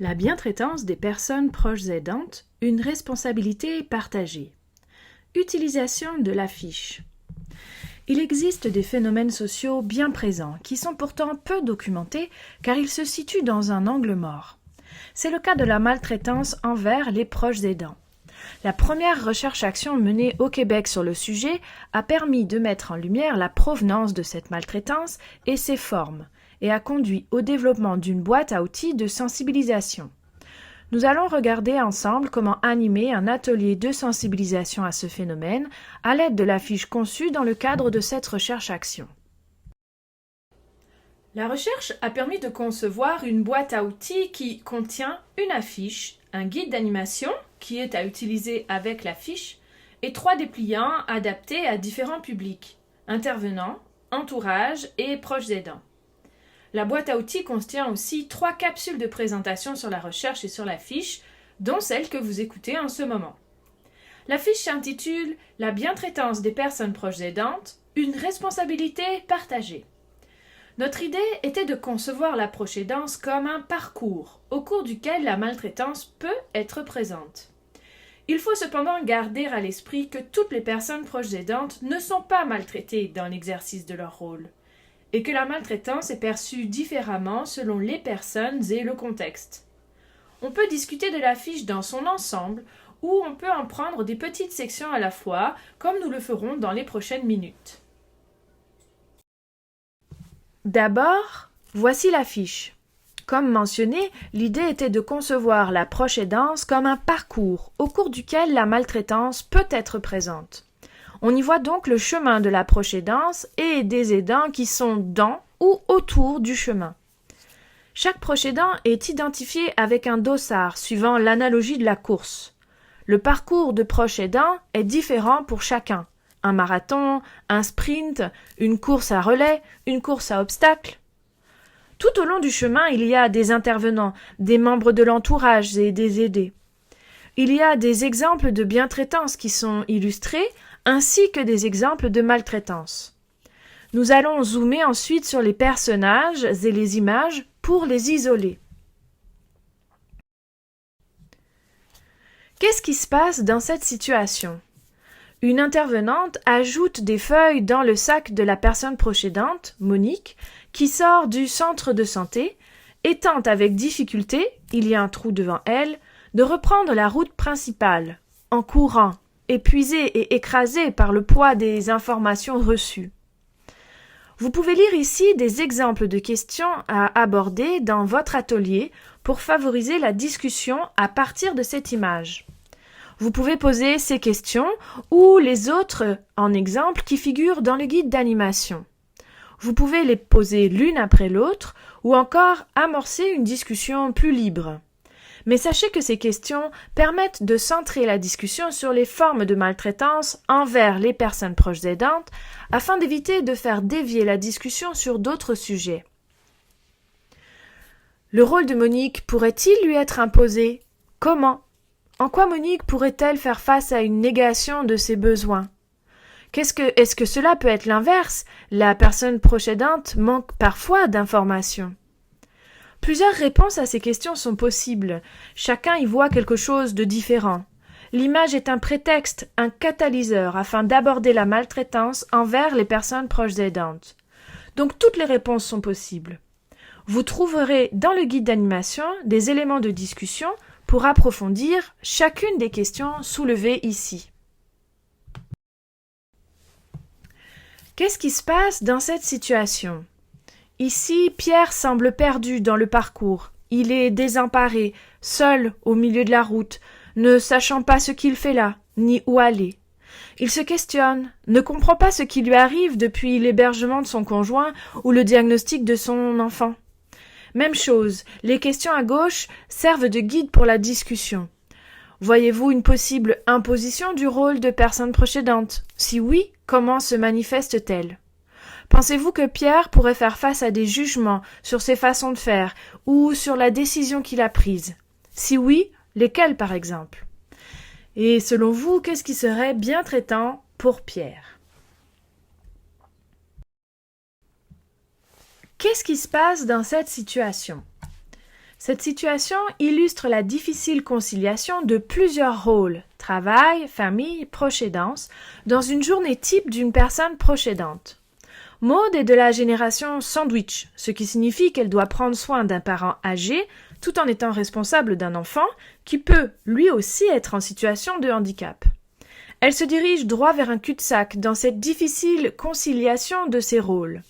La bientraitance des personnes proches aidantes, une responsabilité partagée. Utilisation de l'affiche. Il existe des phénomènes sociaux bien présents qui sont pourtant peu documentés car ils se situent dans un angle mort. C'est le cas de la maltraitance envers les proches aidants. La première recherche-action menée au Québec sur le sujet a permis de mettre en lumière la provenance de cette maltraitance et ses formes, et a conduit au développement d'une boîte à outils de sensibilisation. Nous allons regarder ensemble comment animer un atelier de sensibilisation à ce phénomène à l'aide de l'affiche conçue dans le cadre de cette recherche-action. La recherche a permis de concevoir une boîte à outils qui contient une affiche, un guide d'animation qui est à utiliser avec l'affiche et 3 dépliants adaptés à différents publics, intervenants, entourage et proches aidants. La boîte à outils contient aussi 3 capsules de présentation sur la recherche et sur la fiche, dont celle que vous écoutez en ce moment. La fiche s'intitule « La bientraitance des personnes proches aidantes, une responsabilité partagée ». Notre idée était de concevoir la proche aidance comme un parcours, au cours duquel la maltraitance peut être présente. Il faut cependant garder à l'esprit que toutes les personnes proches aidantes ne sont pas maltraitées dans l'exercice de leur rôle, et que la maltraitance est perçue différemment selon les personnes et le contexte. On peut discuter de la fiche dans son ensemble, ou on peut en prendre des petites sections à la fois, comme nous le ferons dans les prochaines minutes. D'abord, voici la fiche. Comme mentionné, l'idée était de concevoir la proche aidance comme un parcours au cours duquel la maltraitance peut être présente. On y voit donc le chemin de la proche aidance et des aidants qui sont dans ou autour du chemin. Chaque proche aidant est identifié avec un dossard suivant l'analogie de la course. Le parcours de proche aidant est différent pour chacun. Un marathon, un sprint, une course à relais, une course à obstacles. Tout au long du chemin, il y a des intervenants, des membres de l'entourage et des aidés. Il y a des exemples de bientraitance qui sont illustrés, ainsi que des exemples de maltraitance. Nous allons zoomer ensuite sur les personnages et les images pour les isoler. Qu'est-ce qui se passe dans cette situation ? Une intervenante ajoute des feuilles dans le sac de la personne proche aidante, Monique, qui sort du centre de santé et tente avec difficulté, il y a un trou devant elle, de reprendre la route principale, en courant, épuisée et écrasée par le poids des informations reçues. Vous pouvez lire ici des exemples de questions à aborder dans votre atelier pour favoriser la discussion à partir de cette image. Vous pouvez poser ces questions ou les autres en exemple qui figurent dans le guide d'animation. Vous pouvez les poser l'une après l'autre ou encore amorcer une discussion plus libre. Mais sachez que ces questions permettent de centrer la discussion sur les formes de maltraitance envers les personnes proches aidantes afin d'éviter de faire dévier la discussion sur d'autres sujets. Le rôle de Monique pourrait-il lui être imposé ? Comment ? En quoi Monique pourrait-elle faire face à une négation de ses besoins ? Est-ce que cela peut être l'inverse ? La personne proche aidante manque parfois d'informations. Plusieurs réponses à ces questions sont possibles. Chacun y voit quelque chose de différent. L'image est un prétexte, un catalyseur afin d'aborder la maltraitance envers les personnes proches aidantes. Donc toutes les réponses sont possibles. Vous trouverez dans le guide d'animation des éléments de discussion pour approfondir chacune des questions soulevées ici. Qu'est-ce qui se passe dans cette situation ? Ici, Pierre semble perdu dans le parcours. Il est désemparé, seul au milieu de la route, ne sachant pas ce qu'il fait là, ni où aller. Il se questionne, ne comprend pas ce qui lui arrive depuis l'hébergement de son conjoint ou le diagnostic de son enfant. Même chose, les questions à gauche servent de guide pour la discussion. Voyez-vous une possible imposition du rôle de personne proche aidante ? Si oui, comment se manifeste-t-elle ? Pensez-vous que Pierre pourrait faire face à des jugements sur ses façons de faire ou sur la décision qu'il a prise ? Si oui, lesquels par exemple ? Et selon vous, qu'est-ce qui serait bien traitant pour Pierre ? Qu'est-ce qui se passe dans cette situation ? Cette situation illustre la difficile conciliation de plusieurs rôles, travail, famille, proche aidance, dans une journée type d'une personne proche aidante. Maud est de la génération sandwich, ce qui signifie qu'elle doit prendre soin d'un parent âgé tout en étant responsable d'un enfant qui peut, lui aussi, être en situation de handicap. Elle se dirige droit vers un cul-de-sac dans cette difficile conciliation de ses rôles.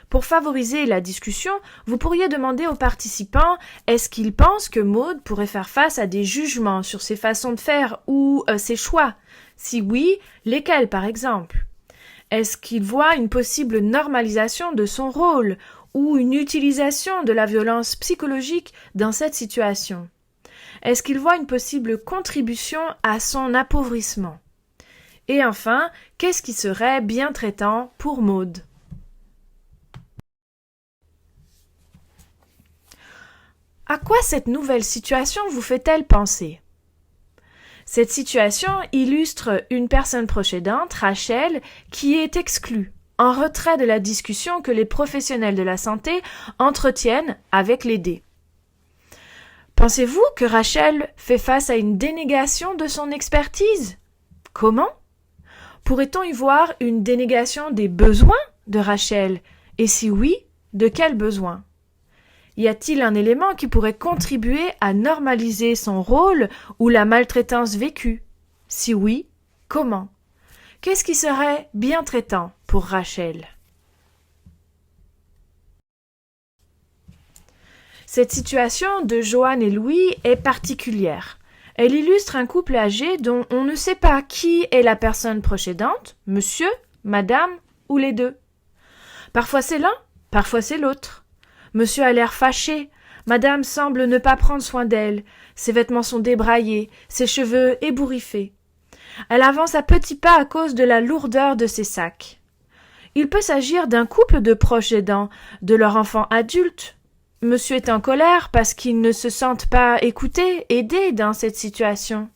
Pour favoriser la discussion, vous pourriez demander aux participants est-ce qu'ils pensent que Maud pourrait faire face à des jugements sur ses façons de faire ou ses choix? Si oui, lesquels par exemple? Est-ce qu'il voit une possible normalisation de son rôle ou une utilisation de la violence psychologique dans cette situation? Est-ce qu'il voit une possible contribution à son appauvrissement? Et enfin, qu'est-ce qui serait bien traitant pour Maud? À quoi cette nouvelle situation vous fait-elle penser? Cette situation illustre une personne proche aidante, Rachel, qui est exclue, en retrait de la discussion que les professionnels de la santé entretiennent avec l'aidé. Pensez-vous que Rachel fait face à une dénégation de son expertise? Comment? Pourrait-on y voir une dénégation des besoins de Rachel? Et si oui, de quels besoins? Y a-t-il un élément qui pourrait contribuer à normaliser son rôle ou la maltraitance vécue? Si oui, comment? Qu'est-ce qui serait bien traitant pour Rachel? Cette situation de Joanne et Louis est particulière. Elle illustre un couple âgé dont on ne sait pas qui est la personne proche aidante, monsieur, madame ou les deux. Parfois c'est l'un, parfois c'est l'autre. Monsieur a l'air fâché, madame semble ne pas prendre soin d'elle, ses vêtements sont débraillés, ses cheveux ébouriffés. Elle avance à petits pas à cause de la lourdeur de ses sacs. Il peut s'agir d'un couple de proches aidants, de leur enfant adulte. Monsieur est en colère parce qu'ils ne se sentent pas écoutés, aidés dans cette situation.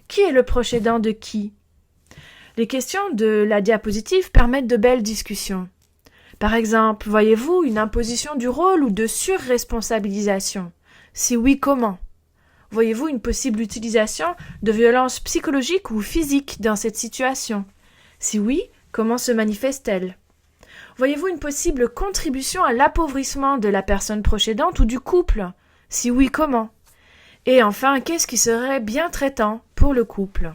Qui est le proche aidant de qui? Les questions de la diapositive permettent de belles discussions. Par exemple, voyez-vous une imposition du rôle ou de surresponsabilisation? Si oui, comment? Voyez-vous une possible utilisation de violences psychologiques ou physiques dans cette situation? Si oui, comment se manifeste-t-elle? Voyez-vous une possible contribution à l'appauvrissement de la personne proche aidante ou du couple? Si oui, comment? Et enfin, qu'est-ce qui serait bien traitant pour le couple?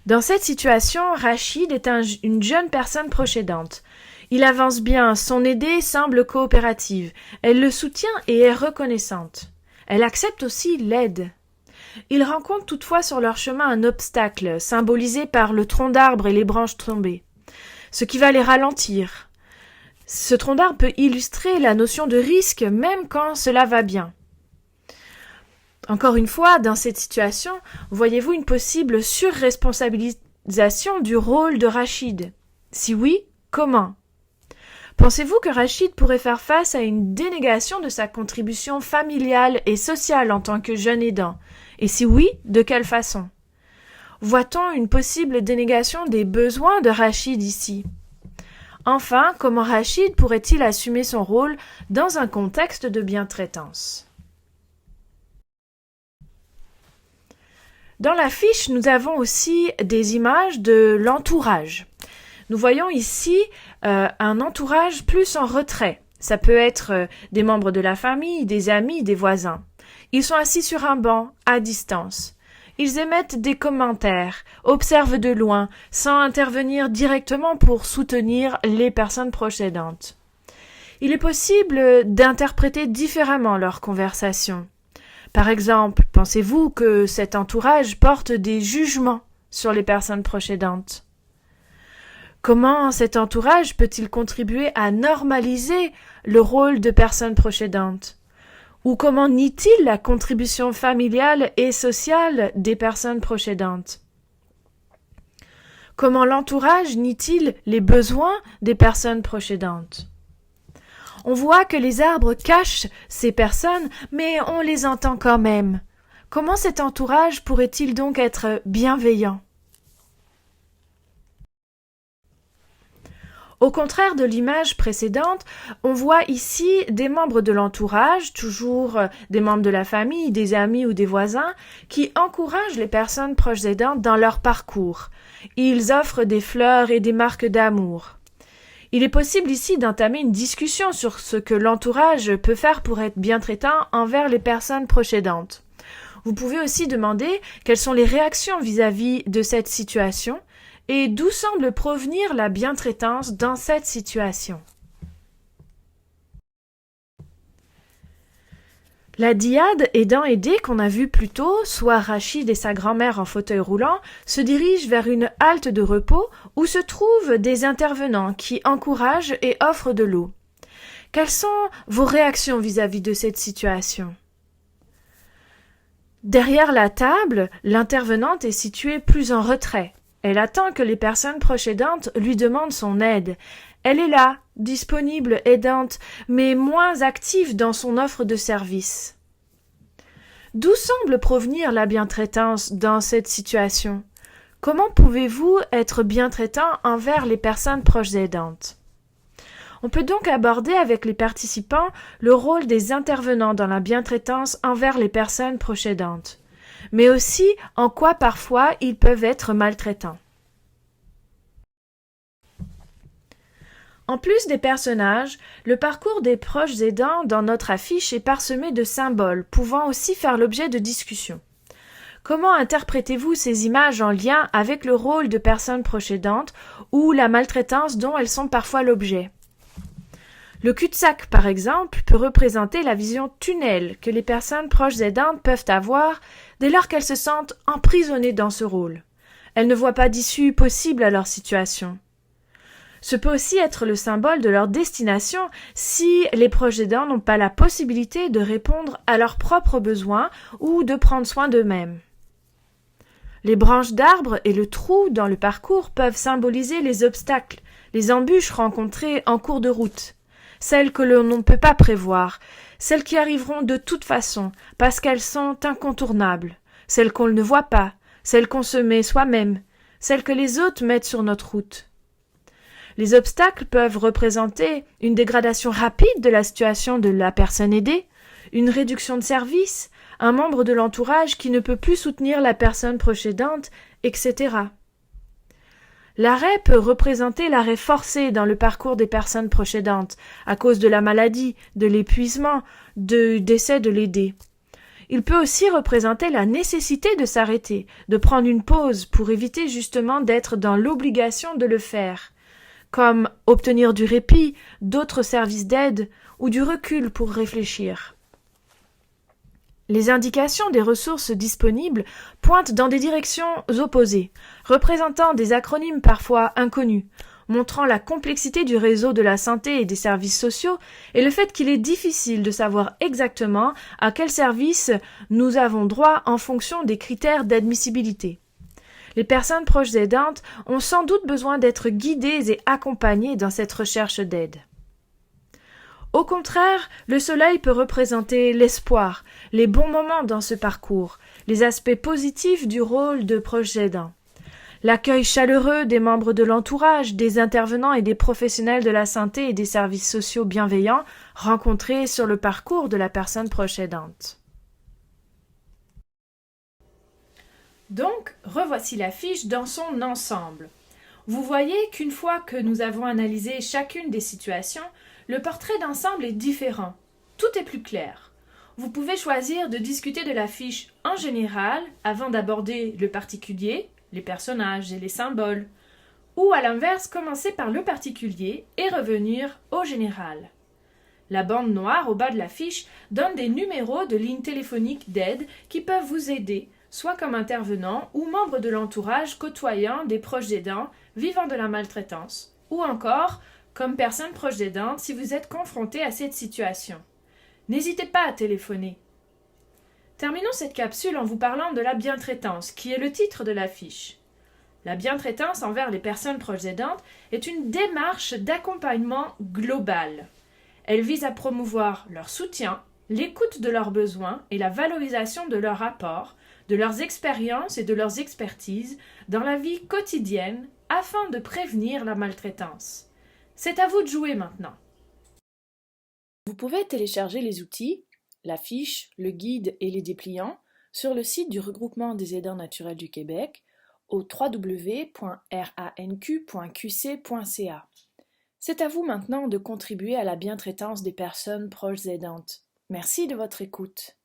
Dans cette situation, Rachid est une jeune personne proche aidante. Il avance bien, son aidée semble coopérative, elle le soutient et est reconnaissante. Elle accepte aussi l'aide. Ils rencontrent toutefois sur leur chemin un obstacle, symbolisé par le tronc d'arbre et les branches tombées, ce qui va les ralentir. Ce tronc d'arbre peut illustrer la notion de risque même quand cela va bien. Encore une fois, dans cette situation, voyez-vous une possible surresponsabilisation du rôle de Rachid? Si oui, comment? Pensez-vous que Rachid pourrait faire face à une dénégation de sa contribution familiale et sociale en tant que jeune aidant? Et si oui, de quelle façon? Voit-on une possible dénégation des besoins de Rachid ici? Enfin, comment Rachid pourrait-il assumer son rôle dans un contexte de bientraitance? Dans la fiche, nous avons aussi des images de l'entourage. Nous voyons ici un entourage plus en retrait. Ça peut être des membres de la famille, des amis, des voisins. Ils sont assis sur un banc, à distance. Ils émettent des commentaires, observent de loin, sans intervenir directement pour soutenir les personnes proches aidantes. Il est possible d'interpréter différemment leur conversation. Par exemple, pensez-vous que cet entourage porte des jugements sur les personnes proches aidantes? Comment cet entourage peut-il contribuer à normaliser le rôle de personnes proches aidantes? Ou comment nie-t-il la contribution familiale et sociale des personnes proches aidantes? Comment l'entourage nie-t-il les besoins des personnes proches aidantes? On voit que les arbres cachent ces personnes, mais on les entend quand même. Comment cet entourage pourrait-il donc être bienveillant? Au contraire de l'image précédente, on voit ici des membres de l'entourage, toujours des membres de la famille, des amis ou des voisins, qui encouragent les personnes proches aidantes dans leur parcours. Ils offrent des fleurs et des marques d'amour. Il est possible ici d'entamer une discussion sur ce que l'entourage peut faire pour être bien traitant envers les personnes proches aidantes. Vous pouvez aussi demander quelles sont les réactions vis-à-vis de cette situation et d'où semble provenir la bientraitance dans cette situation. La dyade aidant aidé qu'on a vu plus tôt, soit Rachid et sa grand-mère en fauteuil roulant, se dirige vers une halte de repos où se trouvent des intervenants qui encouragent et offrent de l'eau. Quelles sont vos réactions vis-à-vis de cette situation? Derrière la table, l'intervenante est située plus en retrait. Elle attend que les personnes proches aidantes lui demandent son aide. Elle est là, disponible, aidante, mais moins active dans son offre de service. D'où semble provenir la bientraitance dans cette situation? Comment pouvez-vous être bientraitant envers les personnes proches aidantes? On peut donc aborder avec les participants le rôle des intervenants dans la bientraitance envers les personnes proches aidantes, mais aussi en quoi parfois ils peuvent être maltraitants. En plus des personnages, le parcours des proches aidants dans notre affiche est parsemé de symboles pouvant aussi faire l'objet de discussions. Comment interprétez-vous ces images en lien avec le rôle de personnes proches aidantes ou la maltraitance dont elles sont parfois l'objet? Le cul-de-sac, par exemple, peut représenter la vision tunnel que les personnes proches aidantes peuvent avoir dès lors qu'elles se sentent emprisonnées dans ce rôle. Elles ne voient pas d'issue possible à leur situation. Ce peut aussi être le symbole de leur destination si les proches aidants n'ont pas la possibilité de répondre à leurs propres besoins ou de prendre soin d'eux-mêmes. Les branches d'arbres et le trou dans le parcours peuvent symboliser les obstacles, les embûches rencontrées en cours de route, celles que l'on ne peut pas prévoir, celles qui arriveront de toute façon parce qu'elles sont incontournables, celles qu'on ne voit pas, celles qu'on se met soi-même, celles que les autres mettent sur notre route. Les obstacles peuvent représenter une dégradation rapide de la situation de la personne aidée, une réduction de service, un membre de l'entourage qui ne peut plus soutenir la personne proche aidante, etc. L'arrêt peut représenter l'arrêt forcé dans le parcours des personnes proches aidantes, à cause de la maladie, de l'épuisement, du décès de l'aidé. Il peut aussi représenter la nécessité de s'arrêter, de prendre une pause pour éviter justement d'être dans l'obligation de le faire, comme obtenir du répit, d'autres services d'aide ou du recul pour réfléchir. Les indications des ressources disponibles pointent dans des directions opposées, représentant des acronymes parfois inconnus, montrant la complexité du réseau de la santé et des services sociaux et le fait qu'il est difficile de savoir exactement à quel service nous avons droit en fonction des critères d'admissibilité. Les personnes proches aidantes ont sans doute besoin d'être guidées et accompagnées dans cette recherche d'aide. Au contraire, le soleil peut représenter l'espoir, les bons moments dans ce parcours, les aspects positifs du rôle de proche aidant. L'accueil chaleureux des membres de l'entourage, des intervenants et des professionnels de la santé et des services sociaux bienveillants rencontrés sur le parcours de la personne proche aidante. Donc, revoici l'affiche dans son ensemble. Vous voyez qu'une fois que nous avons analysé chacune des situations, le portrait d'ensemble est différent. Tout est plus clair. Vous pouvez choisir de discuter de l'affiche en général avant d'aborder le particulier, les personnages et les symboles, ou à l'inverse commencer par le particulier et revenir au général. La bande noire au bas de l'affiche donne des numéros de lignes téléphoniques d'aide qui peuvent vous aider, soit comme intervenant ou membre de l'entourage côtoyant des proches aidants vivant de la maltraitance, ou encore comme personne proche aidante si vous êtes confronté à cette situation. N'hésitez pas à téléphoner. Terminons cette capsule en vous parlant de la bientraitance, qui est le titre de l'affiche. La bientraitance envers les personnes proches aidantes est une démarche d'accompagnement global. Elle vise à promouvoir leur soutien, l'écoute de leurs besoins et la valorisation de leur apport, de leurs expériences et de leurs expertises dans la vie quotidienne afin de prévenir la maltraitance. C'est à vous de jouer maintenant. Vous pouvez télécharger les outils, la fiche, le guide et les dépliants sur le site du Regroupement des aidants naturels du Québec au www.ranq.qc.ca. C'est à vous maintenant de contribuer à la bientraitance des personnes proches aidantes. Merci de votre écoute.